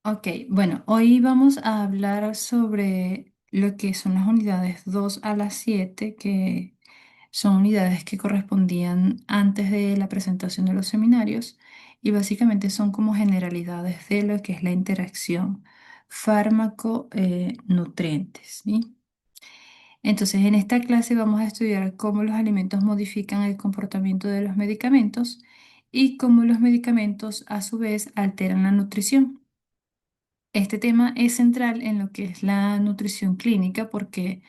Ok, bueno, hoy vamos a hablar sobre lo que son las unidades 2 a las 7, que son unidades que correspondían antes de la presentación de los seminarios y básicamente son como generalidades de lo que es la interacción fármaco-nutrientes, ¿sí? Entonces, en esta clase vamos a estudiar cómo los alimentos modifican el comportamiento de los medicamentos y cómo los medicamentos a su vez alteran la nutrición. Este tema es central en lo que es la nutrición clínica porque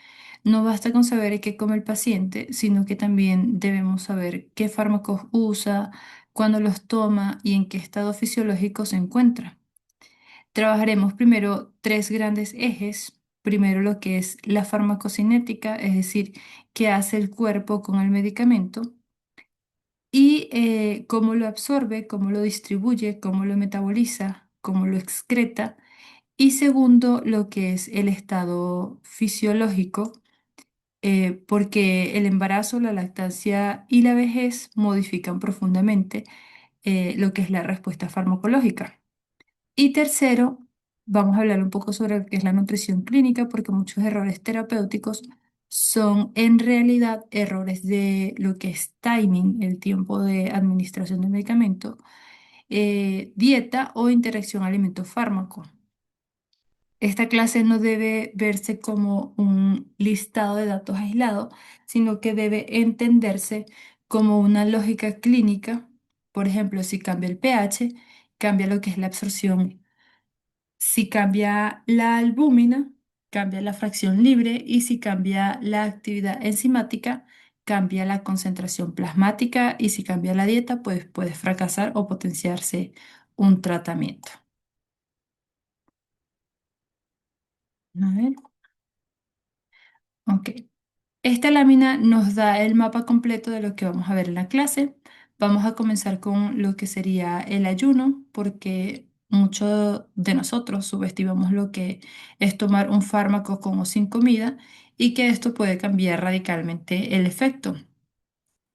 no basta con saber qué come el paciente, sino que también debemos saber qué fármacos usa, cuándo los toma y en qué estado fisiológico se encuentra. Trabajaremos primero tres grandes ejes. Primero lo que es la farmacocinética, es decir, qué hace el cuerpo con el medicamento y cómo lo absorbe, cómo lo distribuye, cómo lo metaboliza, cómo lo excreta. Y segundo, lo que es el estado fisiológico, porque el embarazo, la lactancia y la vejez modifican profundamente lo que es la respuesta farmacológica. Y tercero, vamos a hablar un poco sobre lo que es la nutrición clínica, porque muchos errores terapéuticos son en realidad errores de lo que es timing, el tiempo de administración del medicamento, dieta o interacción alimento-fármaco. Esta clase no debe verse como un listado de datos aislados, sino que debe entenderse como una lógica clínica. Por ejemplo, si cambia el pH, cambia lo que es la absorción. Si cambia la albúmina, cambia la fracción libre. Y si cambia la actividad enzimática, cambia la concentración plasmática. Y si cambia la dieta, pues puede fracasar o potenciarse un tratamiento. A ver. Ok. Esta lámina nos da el mapa completo de lo que vamos a ver en la clase. Vamos a comenzar con lo que sería el ayuno, porque muchos de nosotros subestimamos lo que es tomar un fármaco con o sin comida y que esto puede cambiar radicalmente el efecto.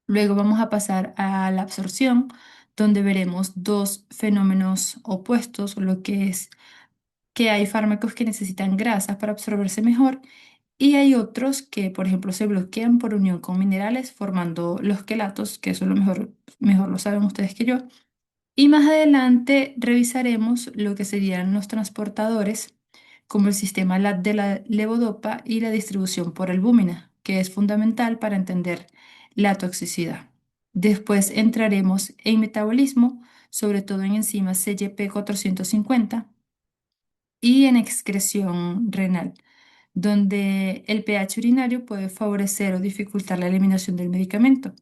Luego vamos a pasar a la absorción, donde veremos dos fenómenos opuestos, lo que es que hay fármacos que necesitan grasas para absorberse mejor y hay otros que, por ejemplo, se bloquean por unión con minerales formando los quelatos, que eso lo mejor lo saben ustedes que yo. Y más adelante revisaremos lo que serían los transportadores, como el sistema de la levodopa y la distribución por albúmina, que es fundamental para entender la toxicidad. Después entraremos en metabolismo, sobre todo en enzimas CYP450 y en excreción renal, donde el pH urinario puede favorecer o dificultar la eliminación del medicamento.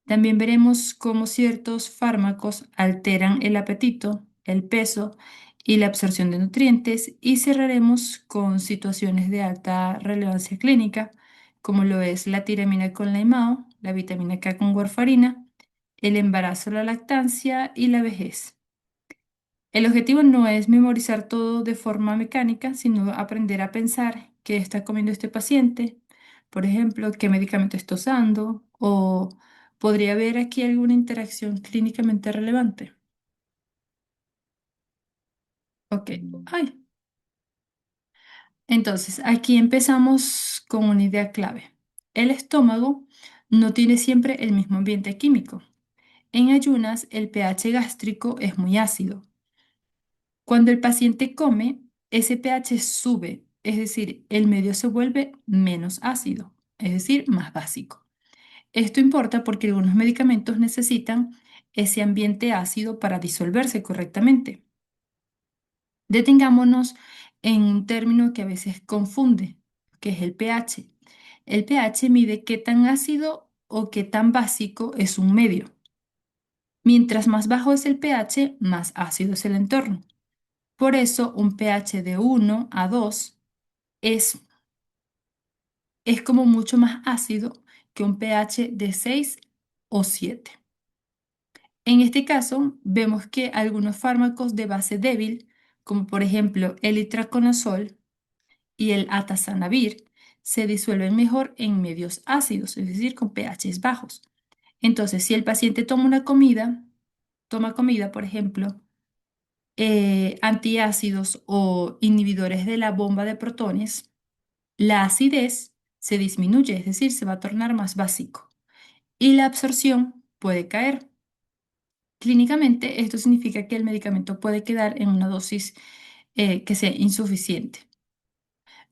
También veremos cómo ciertos fármacos alteran el apetito, el peso y la absorción de nutrientes y cerraremos con situaciones de alta relevancia clínica, como lo es la tiramina con la IMAO, la vitamina K con warfarina, el embarazo, la lactancia y la vejez. El objetivo no es memorizar todo de forma mecánica, sino aprender a pensar qué está comiendo este paciente, por ejemplo, qué medicamento está usando o podría haber aquí alguna interacción clínicamente relevante. Ok, ay. Entonces, aquí empezamos con una idea clave. El estómago no tiene siempre el mismo ambiente químico. En ayunas, el pH gástrico es muy ácido. Cuando el paciente come, ese pH sube, es decir, el medio se vuelve menos ácido, es decir, más básico. Esto importa porque algunos medicamentos necesitan ese ambiente ácido para disolverse correctamente. Detengámonos en un término que a veces confunde, que es el pH. El pH mide qué tan ácido o qué tan básico es un medio. Mientras más bajo es el pH, más ácido es el entorno. Por eso, un pH de 1 a 2 es, es como mucho más ácido que un pH de 6 o 7. En este caso, vemos que algunos fármacos de base débil, como por ejemplo el itraconazol y el atazanavir, se disuelven mejor en medios ácidos, es decir, con pHs bajos. Entonces, si el paciente toma comida, por ejemplo, antiácidos o inhibidores de la bomba de protones, la acidez se disminuye, es decir, se va a tornar más básico y la absorción puede caer. Clínicamente, esto significa que el medicamento puede quedar en una dosis que sea insuficiente.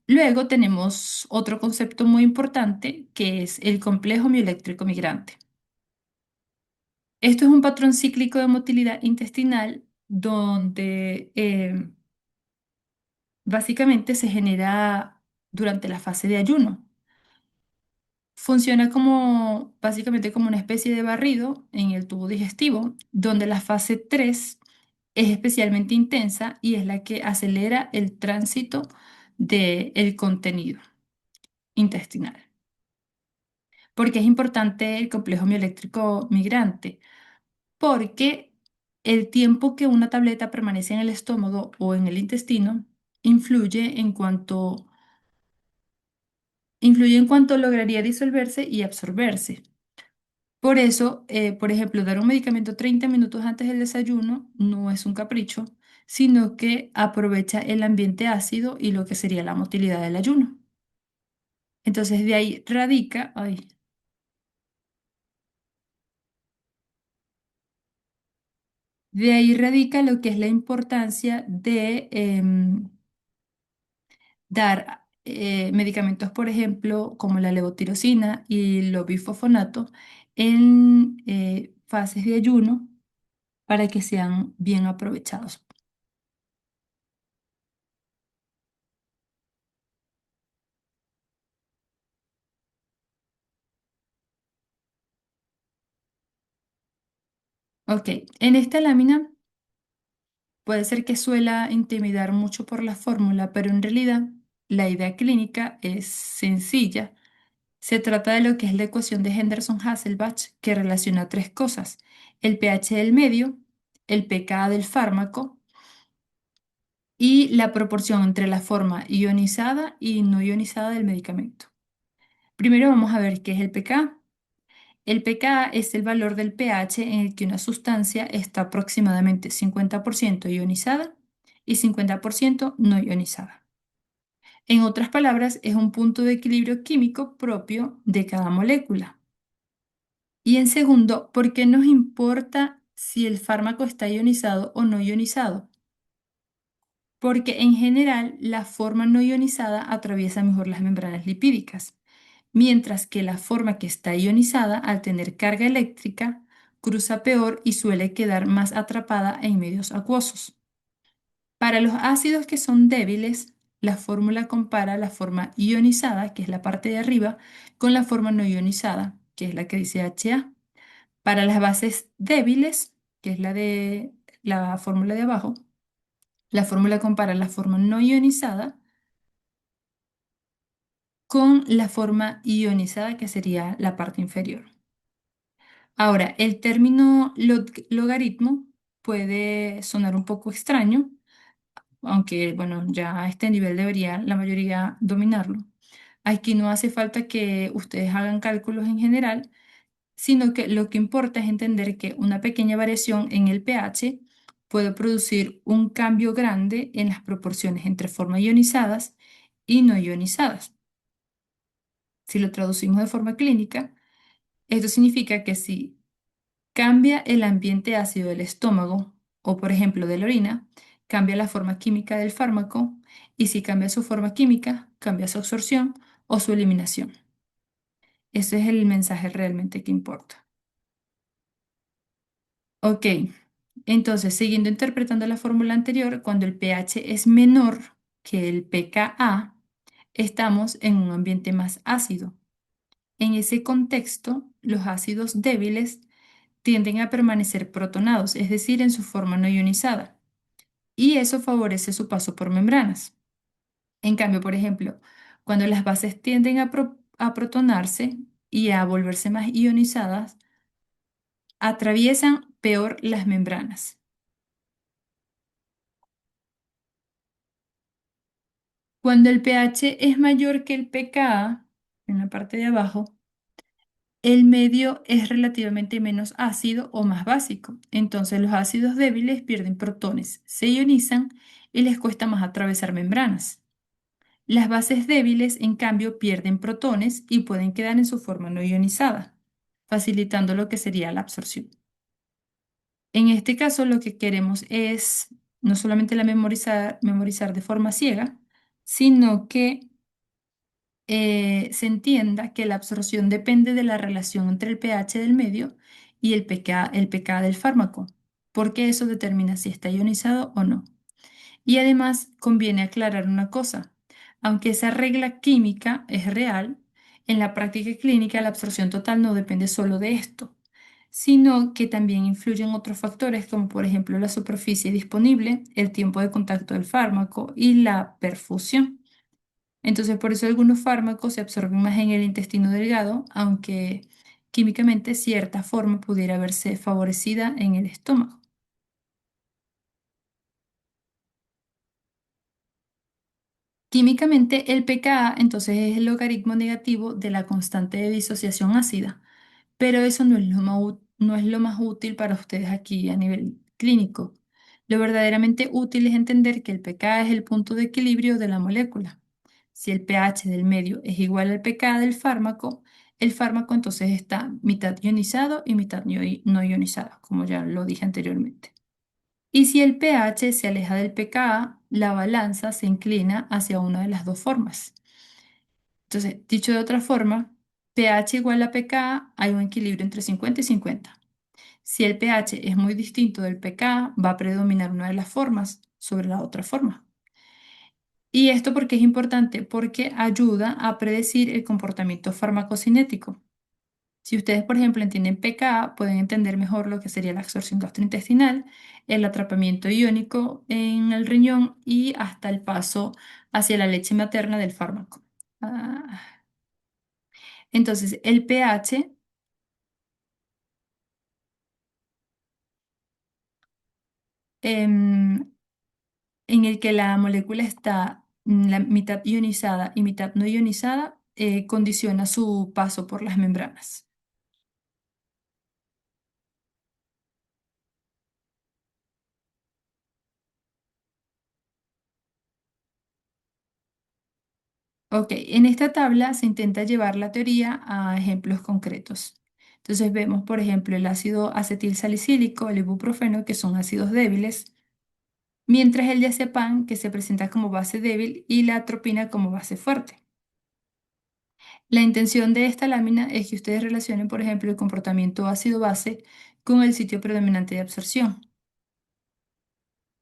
Luego tenemos otro concepto muy importante que es el complejo mioeléctrico migrante. Esto es un patrón cíclico de motilidad intestinal donde básicamente se genera durante la fase de ayuno. Funciona como básicamente como una especie de barrido en el tubo digestivo, donde la fase 3 es especialmente intensa y es la que acelera el tránsito del contenido intestinal. ¿Por qué es importante el complejo mioeléctrico migrante? Porque el tiempo que una tableta permanece en el estómago o en el intestino influye influye en cuanto lograría disolverse y absorberse. Por eso, por ejemplo, dar un medicamento 30 minutos antes del desayuno no es un capricho, sino que aprovecha el ambiente ácido y lo que sería la motilidad del ayuno. Entonces, de ahí radica lo que es la importancia de dar medicamentos, por ejemplo, como la levotirosina y el bifosfonato en fases de ayuno para que sean bien aprovechados. Ok, en esta lámina puede ser que suela intimidar mucho por la fórmula, pero en realidad la idea clínica es sencilla. Se trata de lo que es la ecuación de Henderson-Hasselbalch, que relaciona tres cosas: el pH del medio, el pK del fármaco y la proporción entre la forma ionizada y no ionizada del medicamento. Primero vamos a ver qué es el pK. El pK es el valor del pH en el que una sustancia está aproximadamente 50% ionizada y 50% no ionizada. En otras palabras, es un punto de equilibrio químico propio de cada molécula. Y en segundo, ¿por qué nos importa si el fármaco está ionizado o no ionizado? Porque en general la forma no ionizada atraviesa mejor las membranas lipídicas, mientras que la forma que está ionizada, al tener carga eléctrica, cruza peor y suele quedar más atrapada en medios acuosos. Para los ácidos que son débiles, la fórmula compara la forma ionizada, que es la parte de arriba, con la forma no ionizada, que es la que dice HA. Para las bases débiles, que es la de la fórmula de abajo, la fórmula compara la forma no ionizada con la forma ionizada, que sería la parte inferior. Ahora, el término logaritmo puede sonar un poco extraño, aunque bueno, ya a este nivel debería la mayoría dominarlo. Aquí no hace falta que ustedes hagan cálculos en general, sino que lo que importa es entender que una pequeña variación en el pH puede producir un cambio grande en las proporciones entre formas ionizadas y no ionizadas. Si lo traducimos de forma clínica, esto significa que si cambia el ambiente ácido del estómago o, por ejemplo, de la orina, cambia la forma química del fármaco y si cambia su forma química, cambia su absorción o su eliminación. Ese es el mensaje realmente que importa. Ok, entonces, siguiendo interpretando la fórmula anterior, cuando el pH es menor que el pKa, estamos en un ambiente más ácido. En ese contexto, los ácidos débiles tienden a permanecer protonados, es decir, en su forma no ionizada, y eso favorece su paso por membranas. En cambio, por ejemplo, cuando las bases tienden a protonarse y a volverse más ionizadas, atraviesan peor las membranas. Cuando el pH es mayor que el pKa, en la parte de abajo, el medio es relativamente menos ácido o más básico. Entonces los ácidos débiles pierden protones, se ionizan y les cuesta más atravesar membranas. Las bases débiles, en cambio, pierden protones y pueden quedar en su forma no ionizada, facilitando lo que sería la absorción. En este caso, lo que queremos es no solamente la memorizar de forma ciega, sino que se entienda que la absorción depende de la relación entre el pH del medio y el pK del fármaco, porque eso determina si está ionizado o no. Y además conviene aclarar una cosa, aunque esa regla química es real, en la práctica clínica la absorción total no depende solo de esto, sino que también influyen otros factores como por ejemplo la superficie disponible, el tiempo de contacto del fármaco y la perfusión. Entonces, por eso algunos fármacos se absorben más en el intestino delgado, aunque químicamente cierta forma pudiera verse favorecida en el estómago. Químicamente, el pKa entonces es el logaritmo negativo de la constante de disociación ácida, pero eso no es lo más útil para ustedes aquí a nivel clínico. Lo verdaderamente útil es entender que el pKa es el punto de equilibrio de la molécula. Si el pH del medio es igual al pKa del fármaco, el fármaco entonces está mitad ionizado y mitad no ionizado, como ya lo dije anteriormente. Y si el pH se aleja del pKa, la balanza se inclina hacia una de las dos formas. Entonces, dicho de otra forma, pH igual a pKa, hay un equilibrio entre 50 y 50. Si el pH es muy distinto del pKa, va a predominar una de las formas sobre la otra forma. ¿Y esto por qué es importante? Porque ayuda a predecir el comportamiento farmacocinético. Si ustedes, por ejemplo, entienden pKa, pueden entender mejor lo que sería la absorción gastrointestinal, el atrapamiento iónico en el riñón y hasta el paso hacia la leche materna del fármaco. Ah, entonces, el pH em, en el que la molécula está la mitad ionizada y mitad no ionizada condiciona su paso por las membranas. Ok, en esta tabla se intenta llevar la teoría a ejemplos concretos. Entonces vemos, por ejemplo, el ácido acetil salicílico, el ibuprofeno, que son ácidos débiles, mientras el diazepam, que se presenta como base débil, y la atropina como base fuerte. La intención de esta lámina es que ustedes relacionen, por ejemplo, el comportamiento ácido-base con el sitio predominante de absorción.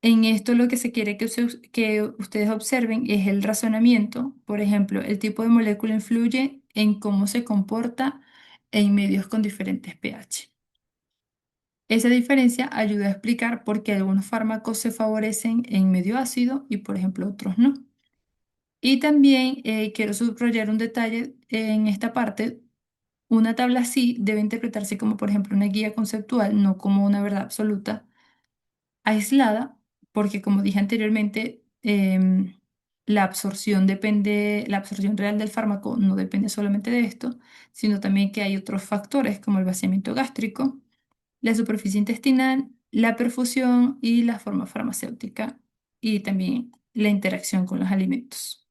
En esto lo que se quiere que ustedes observen es el razonamiento. Por ejemplo, el tipo de molécula influye en cómo se comporta en medios con diferentes pH. Esa diferencia ayuda a explicar por qué algunos fármacos se favorecen en medio ácido y, por ejemplo, otros no. Y también quiero subrayar un detalle en esta parte. Una tabla así debe interpretarse como, por ejemplo, una guía conceptual, no como una verdad absoluta aislada, porque como dije anteriormente, la absorción real del fármaco no depende solamente de esto, sino también que hay otros factores como el vaciamiento gástrico, la superficie intestinal, la perfusión y la forma farmacéutica y también la interacción con los alimentos.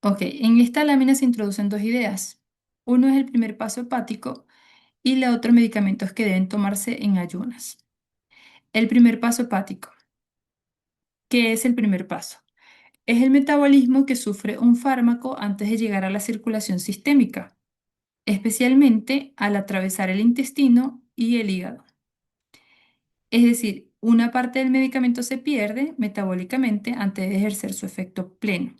Ok, en esta lámina se introducen dos ideas. Uno es el primer paso hepático y la otra medicamentos que deben tomarse en ayunas. El primer paso hepático. ¿Qué es el primer paso? Es el metabolismo que sufre un fármaco antes de llegar a la circulación sistémica, especialmente al atravesar el intestino y el hígado. Es decir, una parte del medicamento se pierde metabólicamente antes de ejercer su efecto pleno.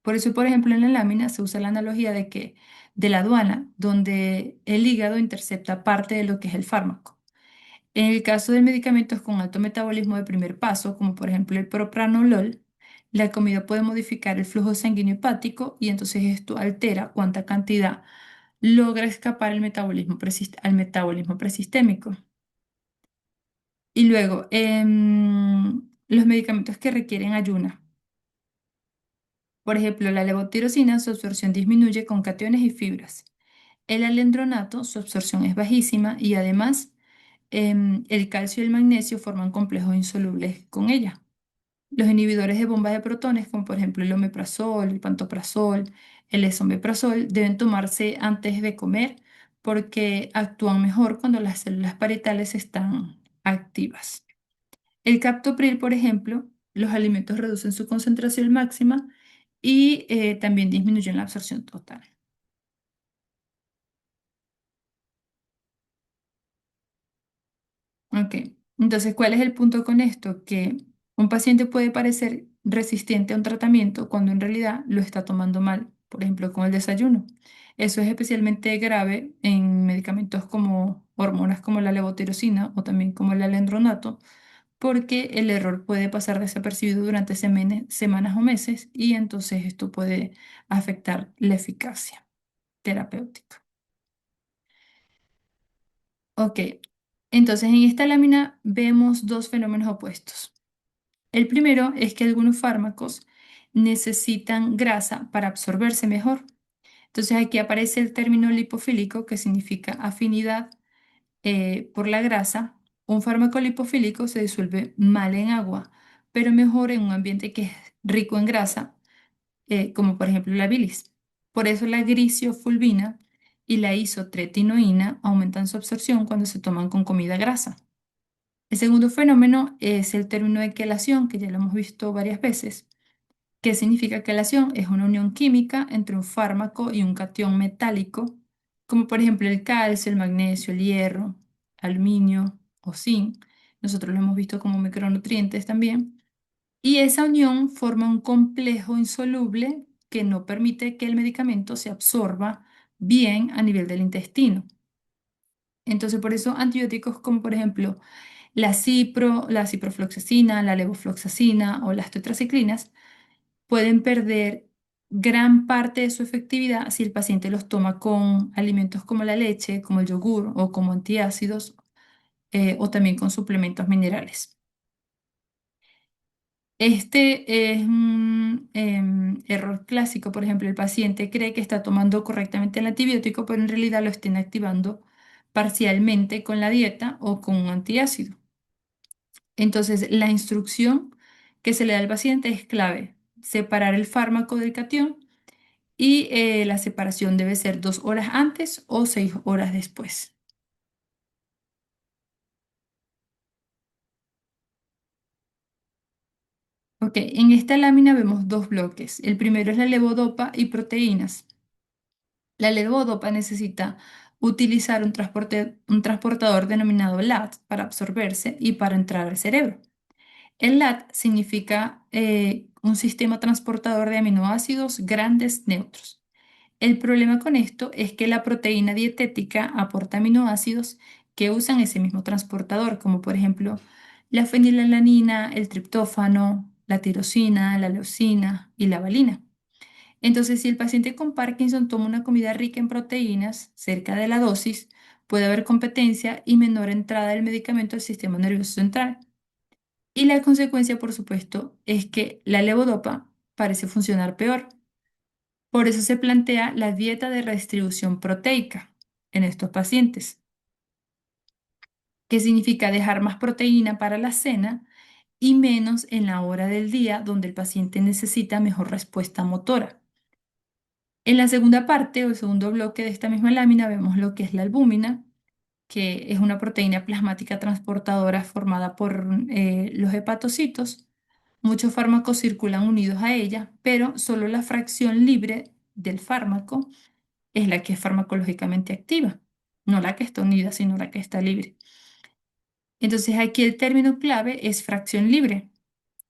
Por eso, por ejemplo, en la lámina se usa la analogía de la aduana, donde el hígado intercepta parte de lo que es el fármaco. En el caso de medicamentos con alto metabolismo de primer paso, como por ejemplo el propranolol, la comida puede modificar el flujo sanguíneo hepático y entonces esto altera cuánta cantidad logra escapar al metabolismo presistémico. Y luego, los medicamentos que requieren ayuna. Por ejemplo, la levotirosina, su absorción disminuye con cationes y fibras. El alendronato, su absorción es bajísima y además el calcio y el magnesio forman complejos insolubles con ella. Los inhibidores de bombas de protones, como por ejemplo el omeprazol, el pantoprazol, el esomeprazol, deben tomarse antes de comer porque actúan mejor cuando las células parietales están activas. El captopril, por ejemplo, los alimentos reducen su concentración máxima y también disminuyen la absorción total. Ok, entonces, ¿cuál es el punto con esto? Que un paciente puede parecer resistente a un tratamiento cuando en realidad lo está tomando mal, por ejemplo, con el desayuno. Eso es especialmente grave en medicamentos como hormonas como la levotirosina o también como el alendronato, porque el error puede pasar desapercibido durante semanas o meses y entonces esto puede afectar la eficacia terapéutica. Ok, entonces en esta lámina vemos dos fenómenos opuestos. El primero es que algunos fármacos necesitan grasa para absorberse mejor. Entonces aquí aparece el término lipofílico, que significa afinidad por la grasa. Un fármaco lipofílico se disuelve mal en agua, pero mejor en un ambiente que es rico en grasa, como por ejemplo la bilis. Por eso la gliciofulvina y la isotretinoína aumentan su absorción cuando se toman con comida grasa. El segundo fenómeno es el término de quelación, que ya lo hemos visto varias veces. ¿Qué significa quelación? Es una unión química entre un fármaco y un catión metálico, como por ejemplo el calcio, el magnesio, el hierro, aluminio o zinc. Nosotros lo hemos visto como micronutrientes también. Y esa unión forma un complejo insoluble que no permite que el medicamento se absorba bien a nivel del intestino. Entonces, por eso antibióticos como por ejemplo la ciprofloxacina, la levofloxacina o las tetraciclinas pueden perder gran parte de su efectividad si el paciente los toma con alimentos como la leche, como el yogur o como antiácidos o también con suplementos minerales. Este es un error clásico. Por ejemplo, el paciente cree que está tomando correctamente el antibiótico, pero en realidad lo está inactivando parcialmente con la dieta o con un antiácido. Entonces, la instrucción que se le da al paciente es clave: separar el fármaco del catión y la separación debe ser 2 horas antes o 6 horas después. Ok, en esta lámina vemos dos bloques. El primero es la levodopa y proteínas. La levodopa necesita utilizar un transportador denominado LAT para absorberse y para entrar al cerebro. El LAT significa un sistema transportador de aminoácidos grandes neutros. El problema con esto es que la proteína dietética aporta aminoácidos que usan ese mismo transportador, como por ejemplo la fenilalanina, el triptófano, la tirosina, la leucina y la valina. Entonces, si el paciente con Parkinson toma una comida rica en proteínas, cerca de la dosis, puede haber competencia y menor entrada del medicamento al sistema nervioso central. Y la consecuencia, por supuesto, es que la levodopa parece funcionar peor. Por eso se plantea la dieta de redistribución proteica en estos pacientes, que significa dejar más proteína para la cena y menos en la hora del día donde el paciente necesita mejor respuesta motora. En la segunda parte o el segundo bloque de esta misma lámina vemos lo que es la albúmina, que es una proteína plasmática transportadora formada por los hepatocitos. Muchos fármacos circulan unidos a ella, pero solo la fracción libre del fármaco es la que es farmacológicamente activa, no la que está unida, sino la que está libre. Entonces aquí el término clave es fracción libre,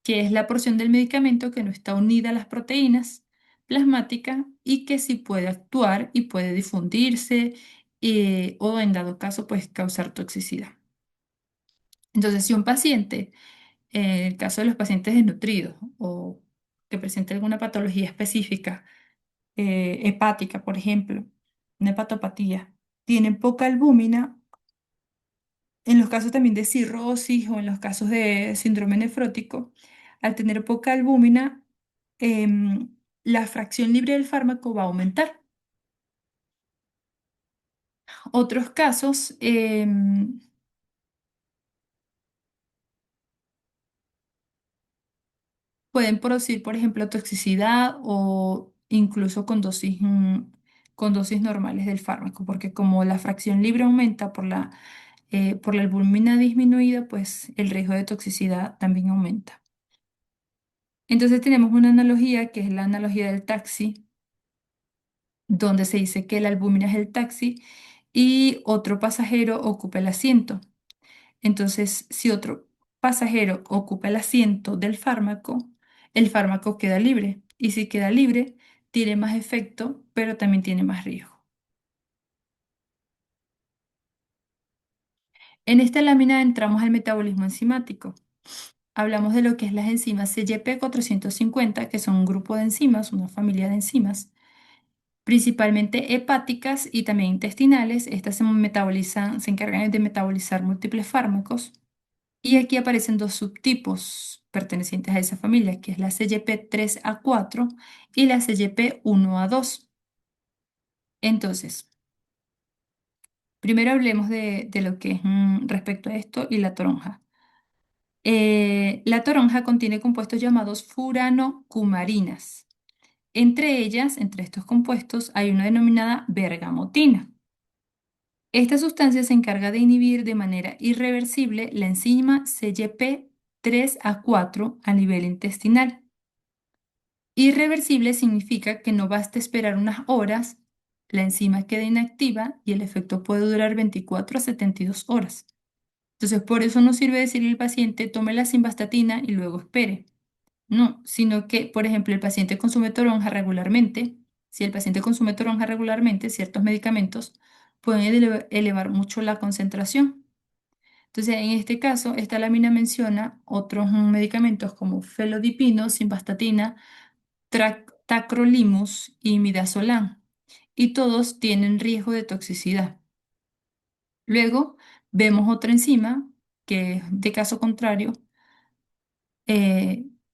que es la porción del medicamento que no está unida a las proteínas plasmáticas y que sí puede actuar y puede difundirse o en dado caso pues causar toxicidad. Entonces si un paciente, en el caso de los pacientes desnutridos o que presente alguna patología específica, hepática por ejemplo, una hepatopatía, tienen poca albúmina, en los casos también de cirrosis o en los casos de síndrome nefrótico, al tener poca albúmina, la fracción libre del fármaco va a aumentar. Otros casos pueden producir, por ejemplo, toxicidad o incluso con dosis normales del fármaco, porque como la fracción libre aumenta por la albúmina disminuida, pues el riesgo de toxicidad también aumenta. Entonces tenemos una analogía que es la analogía del taxi, donde se dice que la albúmina es el taxi y otro pasajero ocupa el asiento. Entonces, si otro pasajero ocupa el asiento del fármaco, el fármaco queda libre. Y si queda libre, tiene más efecto, pero también tiene más riesgo. En esta lámina entramos al metabolismo enzimático. Hablamos de lo que es las enzimas CYP450, que son un grupo de enzimas, una familia de enzimas, principalmente hepáticas y también intestinales. Estas se encargan de metabolizar múltiples fármacos. Y aquí aparecen dos subtipos pertenecientes a esa familia, que es la CYP3A4 y la CYP1A2. Entonces, primero hablemos de lo que es respecto a esto y la toronja. La toronja contiene compuestos llamados furanocumarinas. Entre ellas, entre estos compuestos, hay una denominada bergamotina. Esta sustancia se encarga de inhibir de manera irreversible la enzima CYP3A4 a nivel intestinal. Irreversible significa que no basta esperar unas horas, la enzima queda inactiva y el efecto puede durar 24 a 72 horas. Entonces, por eso no sirve decirle al paciente tome la simvastatina y luego espere. No, sino que, por ejemplo, el paciente consume toronja regularmente. Si el paciente consume toronja regularmente, ciertos medicamentos pueden elevar mucho la concentración. Entonces, en este caso, esta lámina menciona otros medicamentos como felodipino, simvastatina, tacrolimus y midazolam, y todos tienen riesgo de toxicidad. Luego, vemos otra enzima que es de caso contrario,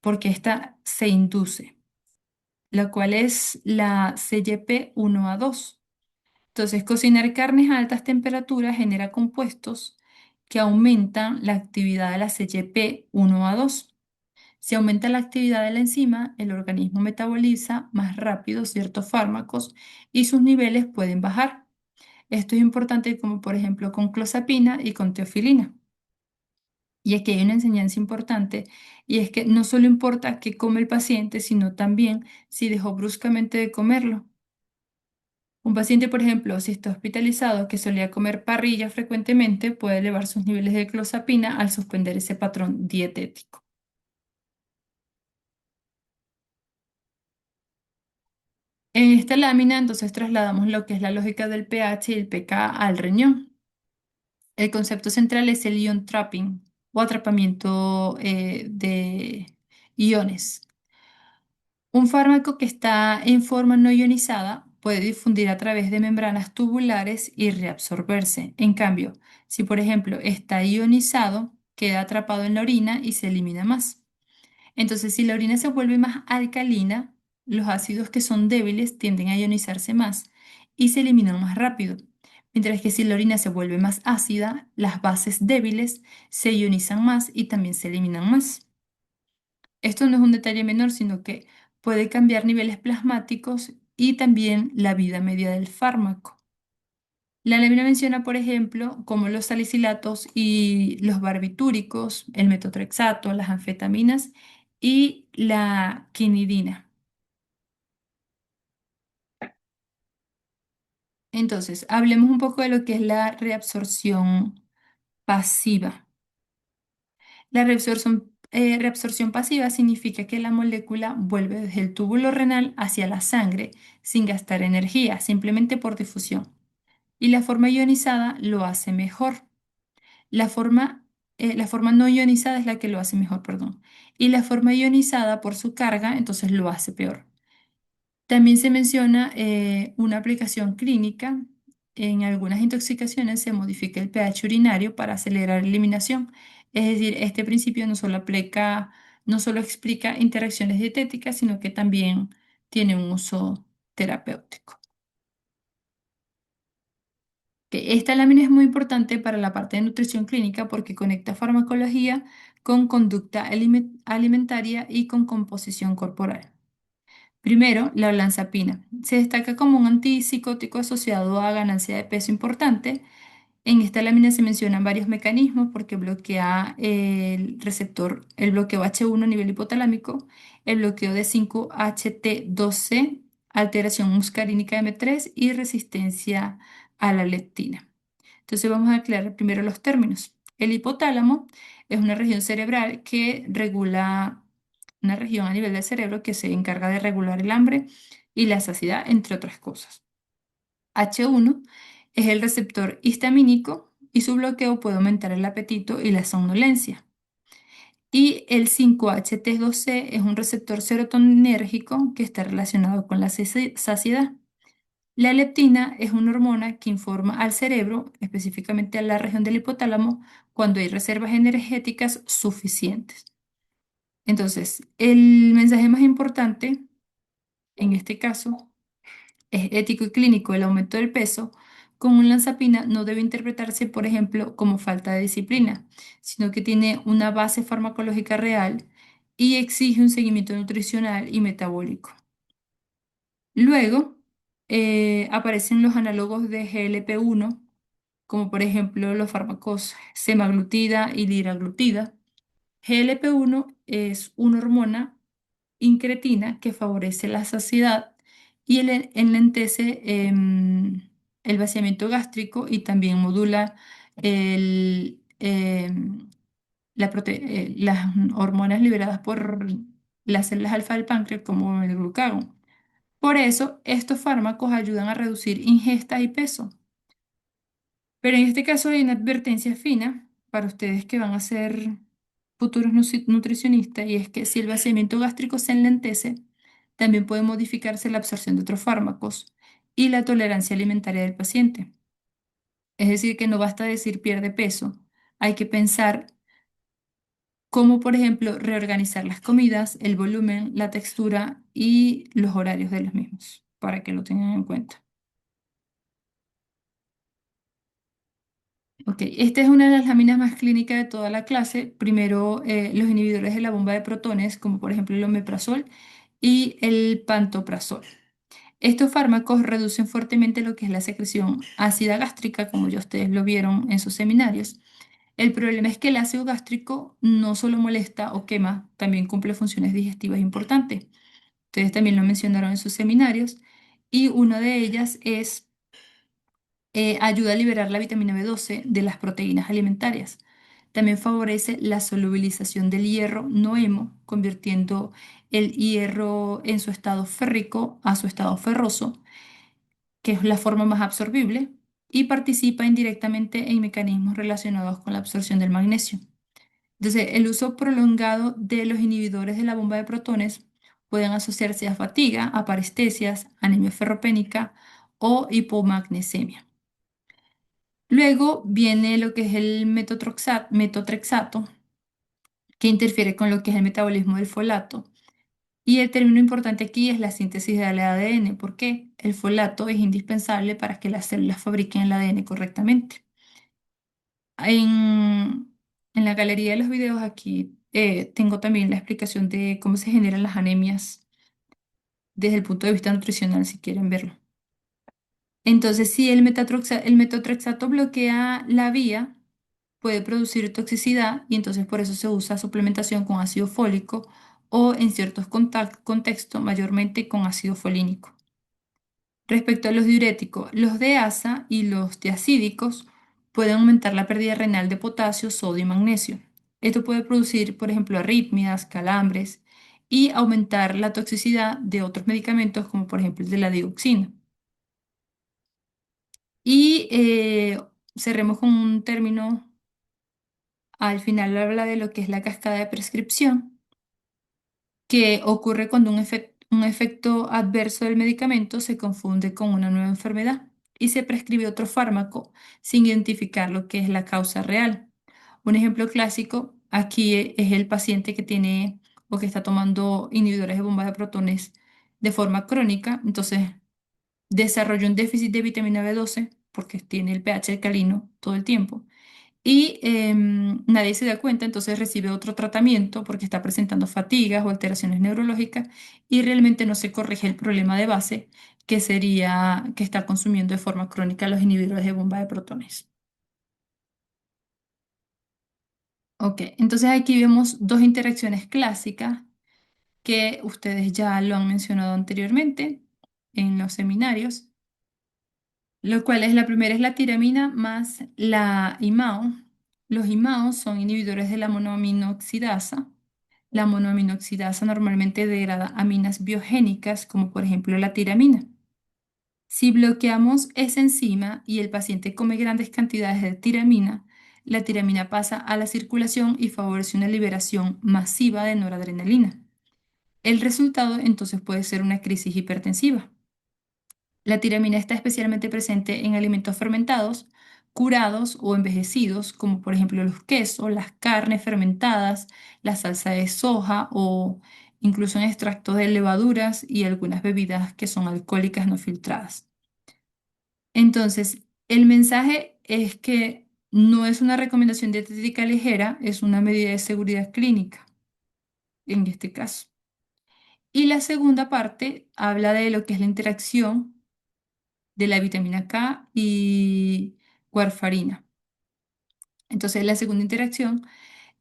porque esta se induce, la cual es la CYP1A2. Entonces, cocinar carnes a altas temperaturas genera compuestos que aumentan la actividad de la CYP1A2. Si aumenta la actividad de la enzima, el organismo metaboliza más rápido ciertos fármacos y sus niveles pueden bajar. Esto es importante como por ejemplo con clozapina y con teofilina. Y aquí hay una enseñanza importante y es que no solo importa qué come el paciente, sino también si dejó bruscamente de comerlo. Un paciente, por ejemplo, si está hospitalizado que solía comer parrilla frecuentemente, puede elevar sus niveles de clozapina al suspender ese patrón dietético. En esta lámina, entonces, trasladamos lo que es la lógica del pH y el pK al riñón. El concepto central es el ion trapping o atrapamiento de iones. Un fármaco que está en forma no ionizada puede difundir a través de membranas tubulares y reabsorberse. En cambio, si por ejemplo está ionizado, queda atrapado en la orina y se elimina más. Entonces, si la orina se vuelve más alcalina, los ácidos que son débiles tienden a ionizarse más y se eliminan más rápido. Mientras que si la orina se vuelve más ácida, las bases débiles se ionizan más y también se eliminan más. Esto no es un detalle menor, sino que puede cambiar niveles plasmáticos y también la vida media del fármaco. La lámina menciona, por ejemplo, como los salicilatos y los barbitúricos, el metotrexato, las anfetaminas y la quinidina. Entonces, hablemos un poco de lo que es la reabsorción pasiva. La reabsorción pasiva significa que la molécula vuelve desde el túbulo renal hacia la sangre sin gastar energía, simplemente por difusión. Y la forma ionizada lo hace mejor. La forma no ionizada es la que lo hace mejor, perdón. Y la forma ionizada por su carga, entonces lo hace peor. También se menciona una aplicación clínica. En algunas intoxicaciones se modifica el pH urinario para acelerar la eliminación. Es decir, este principio no solo explica interacciones dietéticas, sino que también tiene un uso terapéutico. Que esta lámina es muy importante para la parte de nutrición clínica porque conecta farmacología con conducta alimentaria y con composición corporal. Primero, la olanzapina. Se destaca como un antipsicótico asociado a ganancia de peso importante. En esta lámina se mencionan varios mecanismos porque bloquea el receptor, el bloqueo H1 a nivel hipotalámico, el bloqueo de 5-HT2C, alteración muscarínica M3 y resistencia a la leptina. Entonces vamos a aclarar primero los términos. El hipotálamo es una región cerebral que regula, una región a nivel del cerebro que se encarga de regular el hambre y la saciedad, entre otras cosas. H1 es el receptor histamínico y su bloqueo puede aumentar el apetito y la somnolencia. Y el 5-HT2C es un receptor serotoninérgico que está relacionado con la saciedad. La leptina es una hormona que informa al cerebro, específicamente a la región del hipotálamo, cuando hay reservas energéticas suficientes. Entonces, el mensaje más importante en este caso es ético y clínico. El aumento del peso con un lanzapina no debe interpretarse, por ejemplo, como falta de disciplina, sino que tiene una base farmacológica real y exige un seguimiento nutricional y metabólico. Luego, aparecen los análogos de GLP-1, como por ejemplo los fármacos semaglutida y liraglutida. GLP-1 es una hormona incretina que favorece la saciedad y enlentece el vaciamiento gástrico y también modula las hormonas liberadas por las células alfa del páncreas, como el glucagón. Por eso, estos fármacos ayudan a reducir ingesta y peso. Pero en este caso hay una advertencia fina para ustedes que van a ser futuros nutricionistas y es que si el vaciamiento gástrico se enlentece, también puede modificarse la absorción de otros fármacos y la tolerancia alimentaria del paciente. Es decir, que no basta decir pierde peso, hay que pensar cómo, por ejemplo, reorganizar las comidas, el volumen, la textura y los horarios de los mismos, para que lo tengan en cuenta. Ok, esta es una de las láminas más clínicas de toda la clase. Primero, los inhibidores de la bomba de protones, como por ejemplo el omeprazol y el pantoprazol. Estos fármacos reducen fuertemente lo que es la secreción ácida gástrica, como ya ustedes lo vieron en sus seminarios. El problema es que el ácido gástrico no solo molesta o quema, también cumple funciones digestivas importantes. Ustedes también lo mencionaron en sus seminarios. Y una de ellas es ayuda a liberar la vitamina B12 de las proteínas alimentarias. También favorece la solubilización del hierro no hemo, convirtiendo el hierro en su estado férrico a su estado ferroso, que es la forma más absorbible, y participa indirectamente en mecanismos relacionados con la absorción del magnesio. Entonces, el uso prolongado de los inhibidores de la bomba de protones pueden asociarse a fatiga, a parestesias, anemia ferropénica o hipomagnesemia. Luego viene lo que es el metotrexato, que interfiere con lo que es el metabolismo del folato. Y el término importante aquí es la síntesis del ADN, porque el folato es indispensable para que las células fabriquen el ADN correctamente. En la galería de los videos aquí tengo también la explicación de cómo se generan las anemias desde el punto de vista nutricional, si quieren verlo. Entonces, si el metotrexato bloquea la vía, puede producir toxicidad y entonces por eso se usa suplementación con ácido fólico o en ciertos contextos mayormente con ácido folínico. Respecto a los diuréticos, los de asa y los diacídicos pueden aumentar la pérdida renal de potasio, sodio y magnesio. Esto puede producir, por ejemplo, arritmias, calambres y aumentar la toxicidad de otros medicamentos como por ejemplo el de la dioxina. Y cerremos con un término. Al final habla de lo que es la cascada de prescripción, que ocurre cuando un efecto adverso del medicamento se confunde con una nueva enfermedad y se prescribe otro fármaco sin identificar lo que es la causa real. Un ejemplo clásico aquí es el paciente que tiene o que está tomando inhibidores de bomba de protones de forma crónica, entonces desarrolla un déficit de vitamina B12 porque tiene el pH alcalino todo el tiempo. Y nadie se da cuenta, entonces recibe otro tratamiento porque está presentando fatigas o alteraciones neurológicas y realmente no se corrige el problema de base, que sería que está consumiendo de forma crónica los inhibidores de bomba de protones. Ok, entonces aquí vemos dos interacciones clásicas que ustedes ya lo han mencionado anteriormente en los seminarios, lo cual es la primera es la tiramina más la IMAO. Los IMAO son inhibidores de la monoaminoxidasa. La monoaminoxidasa normalmente degrada aminas biogénicas, como por ejemplo la tiramina. Si bloqueamos esa enzima y el paciente come grandes cantidades de tiramina, la tiramina pasa a la circulación y favorece una liberación masiva de noradrenalina. El resultado entonces puede ser una crisis hipertensiva. La tiramina está especialmente presente en alimentos fermentados, curados o envejecidos, como por ejemplo los quesos, las carnes fermentadas, la salsa de soja o incluso en extractos de levaduras y algunas bebidas que son alcohólicas no filtradas. Entonces, el mensaje es que no es una recomendación dietética ligera, es una medida de seguridad clínica en este caso. Y la segunda parte habla de lo que es la interacción de la vitamina K y warfarina. Entonces, la segunda interacción,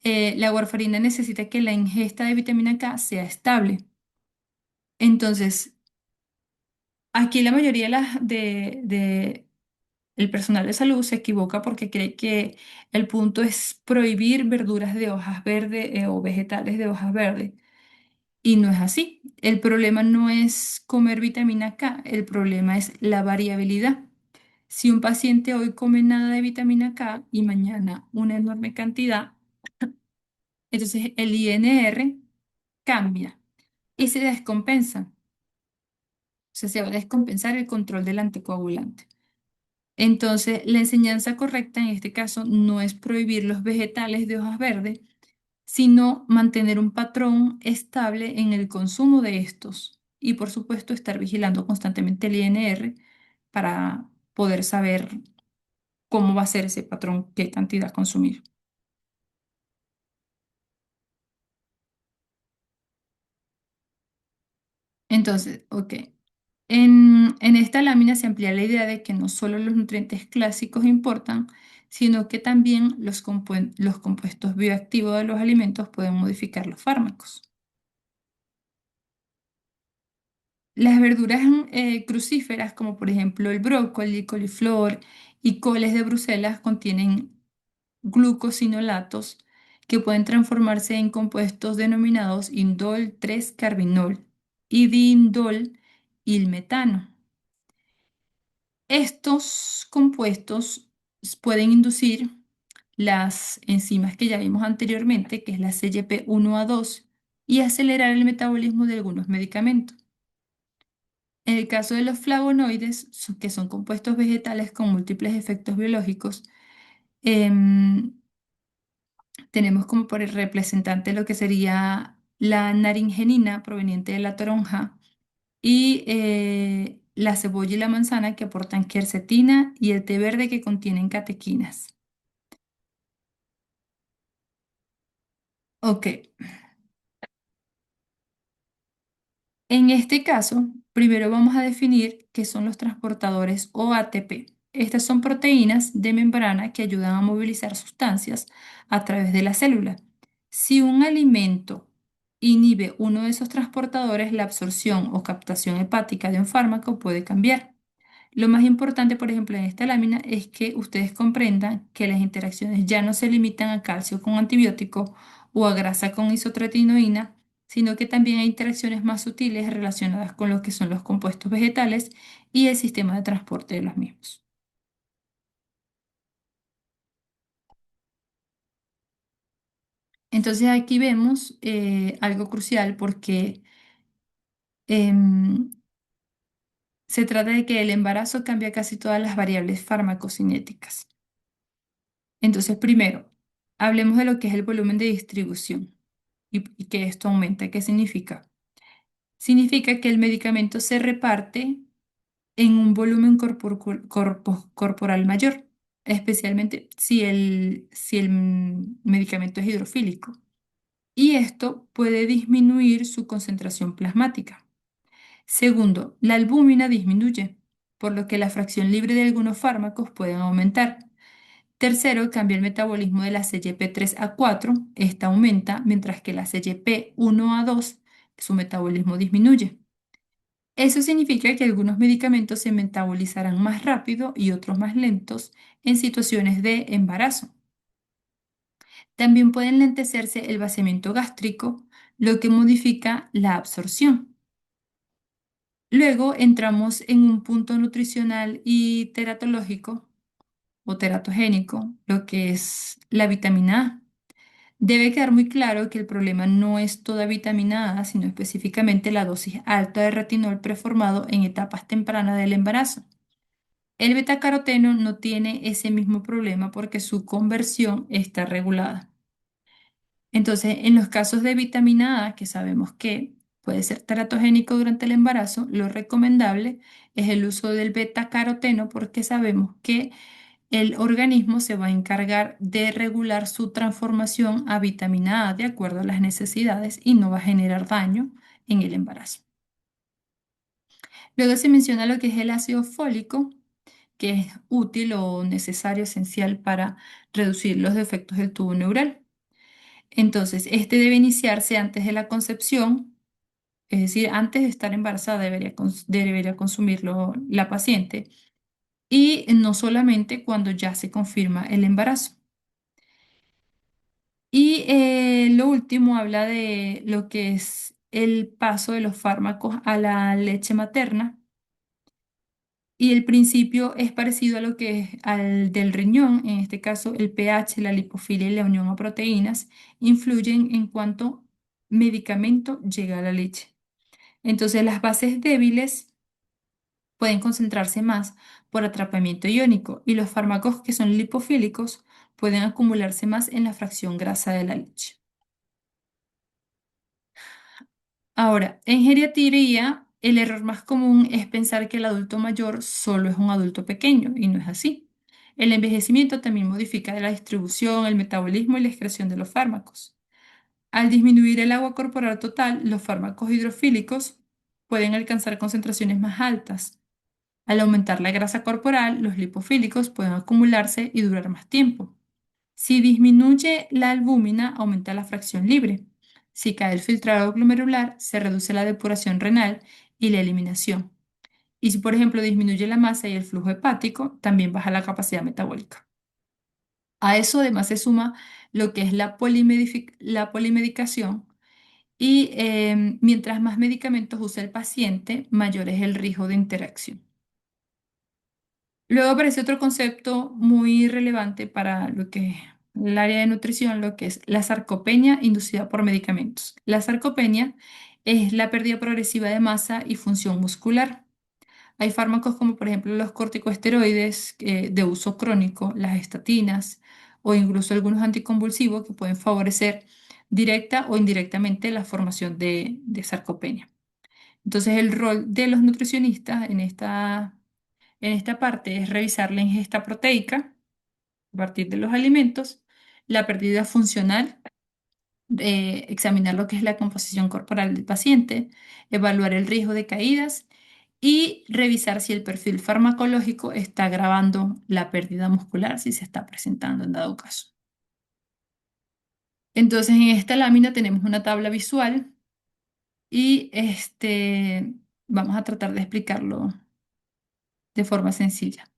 la warfarina necesita que la ingesta de vitamina K sea estable. Entonces, aquí la mayoría de el personal de salud se equivoca porque cree que el punto es prohibir verduras de hojas verdes o vegetales de hojas verdes. Y no es así. El problema no es comer vitamina K, el problema es la variabilidad. Si un paciente hoy come nada de vitamina K y mañana una enorme cantidad, entonces el INR cambia y se descompensa. O sea, se va a descompensar el control del anticoagulante. Entonces, la enseñanza correcta en este caso no es prohibir los vegetales de hojas verdes, sino mantener un patrón estable en el consumo de estos. Y por supuesto, estar vigilando constantemente el INR para poder saber cómo va a ser ese patrón, qué cantidad consumir. Entonces, ok. En esta lámina se amplía la idea de que no solo los nutrientes clásicos importan, sino que también los compuestos bioactivos de los alimentos pueden modificar los fármacos. Las verduras crucíferas, como por ejemplo el brócoli, coliflor y coles de Bruselas, contienen glucosinolatos que pueden transformarse en compuestos denominados indol 3-carbinol y diindol ilmetano. Estos compuestos pueden inducir las enzimas que ya vimos anteriormente, que es la CYP1A2, y acelerar el metabolismo de algunos medicamentos. En el caso de los flavonoides, que son compuestos vegetales con múltiples efectos biológicos, em, tenemos como por el representante lo que sería la naringenina proveniente de la toronja y la cebolla y la manzana que aportan quercetina y el té verde que contienen catequinas. Ok, en este caso, primero vamos a definir qué son los transportadores o ATP. Estas son proteínas de membrana que ayudan a movilizar sustancias a través de la célula. Si un alimento inhibe uno de esos transportadores, la absorción o captación hepática de un fármaco puede cambiar. Lo más importante, por ejemplo, en esta lámina es que ustedes comprendan que las interacciones ya no se limitan a calcio con antibiótico o a grasa con isotretinoína, sino que también hay interacciones más sutiles relacionadas con lo que son los compuestos vegetales y el sistema de transporte de los mismos. Entonces aquí vemos algo crucial porque em, se trata de que el embarazo cambia casi todas las variables farmacocinéticas. Entonces, primero, hablemos de lo que es el volumen de distribución y que esto aumenta. ¿Qué significa? Significa que el medicamento se reparte en un volumen corporal mayor, especialmente si el medicamento es hidrofílico. Y esto puede disminuir su concentración plasmática. Segundo, la albúmina disminuye, por lo que la fracción libre de algunos fármacos pueden aumentar. Tercero, cambia el metabolismo de la CYP3 a 4. Esta aumenta, mientras que la CYP1 a 2, su metabolismo disminuye. Eso significa que algunos medicamentos se metabolizarán más rápido y otros más lentos en situaciones de embarazo. También puede enlentecerse el vaciamiento gástrico, lo que modifica la absorción. Luego entramos en un punto nutricional y teratológico o teratogénico, lo que es la vitamina A. Debe quedar muy claro que el problema no es toda vitamina A, sino específicamente la dosis alta de retinol preformado en etapas tempranas del embarazo. El betacaroteno no tiene ese mismo problema porque su conversión está regulada. Entonces, en los casos de vitamina A, que sabemos que puede ser teratogénico durante el embarazo, lo recomendable es el uso del betacaroteno porque sabemos que el organismo se va a encargar de regular su transformación a vitamina A de acuerdo a las necesidades y no va a generar daño en el embarazo. Luego se menciona lo que es el ácido fólico, que es útil o necesario, esencial para reducir los defectos del tubo neural. Entonces, este debe iniciarse antes de la concepción, es decir, antes de estar embarazada debería consumirlo la paciente y no solamente cuando ya se confirma el embarazo. Y lo último habla de lo que es el paso de los fármacos a la leche materna. Y el principio es parecido a lo que es al del riñón, en este caso el pH, la lipofilia y la unión a proteínas influyen en cuánto medicamento llega a la leche. Entonces las bases débiles pueden concentrarse más por atrapamiento iónico y los fármacos que son lipofílicos pueden acumularse más en la fracción grasa de la leche. Ahora, en geriatría, el error más común es pensar que el adulto mayor solo es un adulto pequeño, y no es así. El envejecimiento también modifica la distribución, el metabolismo y la excreción de los fármacos. Al disminuir el agua corporal total, los fármacos hidrofílicos pueden alcanzar concentraciones más altas. Al aumentar la grasa corporal, los lipofílicos pueden acumularse y durar más tiempo. Si disminuye la albúmina, aumenta la fracción libre. Si cae el filtrado glomerular, se reduce la depuración renal y la eliminación. Y si, por ejemplo, disminuye la masa y el flujo hepático, también baja la capacidad metabólica. A eso además se suma lo que es la polimedicación y mientras más medicamentos usa el paciente, mayor es el riesgo de interacción. Luego aparece otro concepto muy relevante para lo que es el área de nutrición, lo que es la sarcopenia inducida por medicamentos. La sarcopenia es la pérdida progresiva de masa y función muscular. Hay fármacos como por ejemplo los corticosteroides de uso crónico, las estatinas o incluso algunos anticonvulsivos que pueden favorecer directa o indirectamente la formación de sarcopenia. Entonces el rol de los nutricionistas en esta parte es revisar la ingesta proteica a partir de los alimentos, la pérdida funcional, examinar lo que es la composición corporal del paciente, evaluar el riesgo de caídas y revisar si el perfil farmacológico está agravando la pérdida muscular, si se está presentando en dado caso. Entonces, en esta lámina tenemos una tabla visual y vamos a tratar de explicarlo de forma sencilla.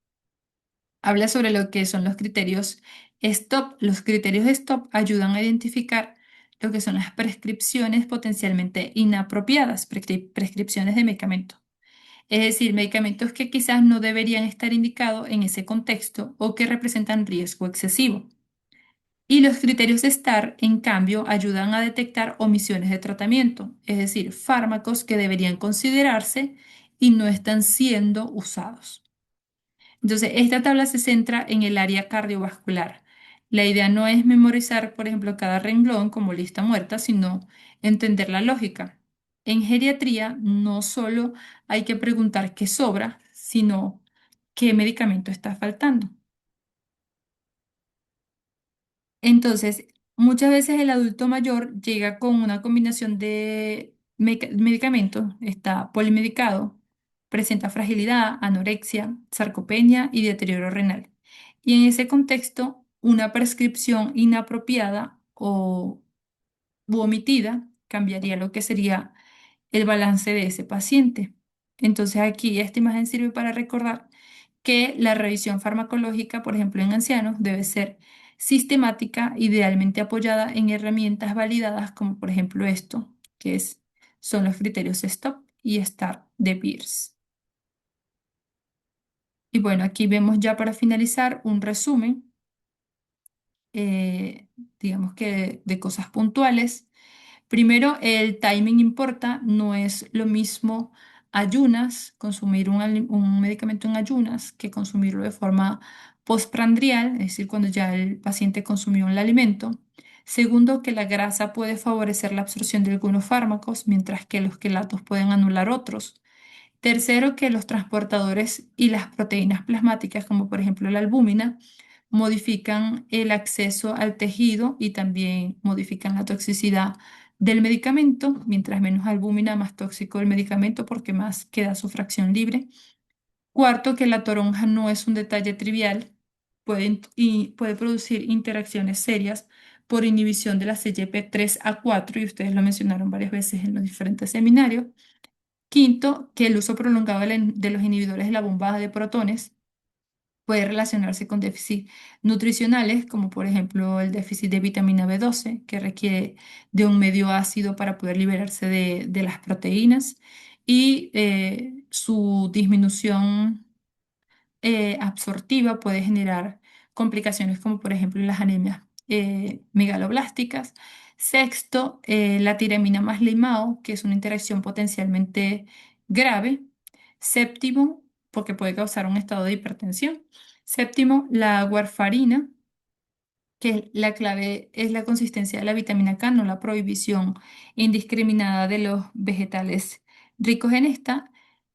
Habla sobre lo que son los criterios STOP. Los criterios STOP ayudan a identificar lo que son las prescripciones potencialmente inapropiadas, prescripciones de medicamentos. Es decir, medicamentos que quizás no deberían estar indicados en ese contexto o que representan riesgo excesivo. Y los criterios STAR, en cambio, ayudan a detectar omisiones de tratamiento, es decir, fármacos que deberían considerarse y no están siendo usados. Entonces, esta tabla se centra en el área cardiovascular. La idea no es memorizar, por ejemplo, cada renglón como lista muerta, sino entender la lógica. en geriatría no solo hay que preguntar qué sobra, sino qué medicamento está faltando. Entonces, muchas veces el adulto mayor llega con una combinación de medicamentos, está polimedicado, presenta fragilidad, anorexia, sarcopenia y deterioro renal. Y en ese contexto, una prescripción inapropiada o u omitida cambiaría lo que sería el balance de ese paciente. Entonces, aquí esta imagen sirve para recordar que la revisión farmacológica, por ejemplo, en ancianos, debe ser sistemática, idealmente apoyada en herramientas validadas, como por ejemplo esto, son los criterios STOP y STAR de Beers. Y bueno, aquí vemos ya para finalizar un resumen, eh, digamos que de cosas puntuales. Primero, el timing importa, no es lo mismo ayunas, consumir un medicamento en ayunas, que consumirlo de forma postprandial, es decir, cuando ya el paciente consumió el alimento. Segundo, que la grasa puede favorecer la absorción de algunos fármacos, mientras que los quelatos pueden anular otros. Tercero, que los transportadores y las proteínas plasmáticas, como por ejemplo la albúmina, modifican el acceso al tejido y también modifican la toxicidad del medicamento. Mientras menos albúmina, más tóxico el medicamento porque más queda su fracción libre. Cuarto, que la toronja no es un detalle trivial, y puede producir interacciones serias por inhibición de la CYP3A4 y ustedes lo mencionaron varias veces en los diferentes seminarios. Quinto, que el uso prolongado de los inhibidores de la bomba de protones puede relacionarse con déficits nutricionales, como por ejemplo el déficit de vitamina B12, que requiere de un medio ácido para poder liberarse de las proteínas, y su disminución absortiva puede generar complicaciones como por ejemplo las anemias megaloblásticas. Sexto, la tiramina más limao, que es una interacción potencialmente grave. Séptimo, porque puede causar un estado de hipertensión. Séptimo, la warfarina, que la clave es la consistencia de la vitamina K, no la prohibición indiscriminada de los vegetales ricos en esta.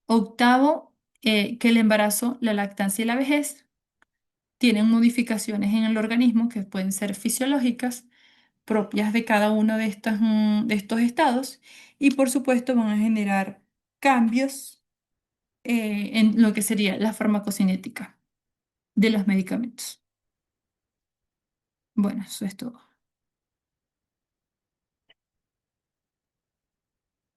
Octavo, que el embarazo, la lactancia y la vejez tienen modificaciones en el organismo que pueden ser fisiológicas, propias de cada uno de estos estados, y por supuesto van a generar cambios en lo que sería la farmacocinética de los medicamentos. Bueno, eso es todo.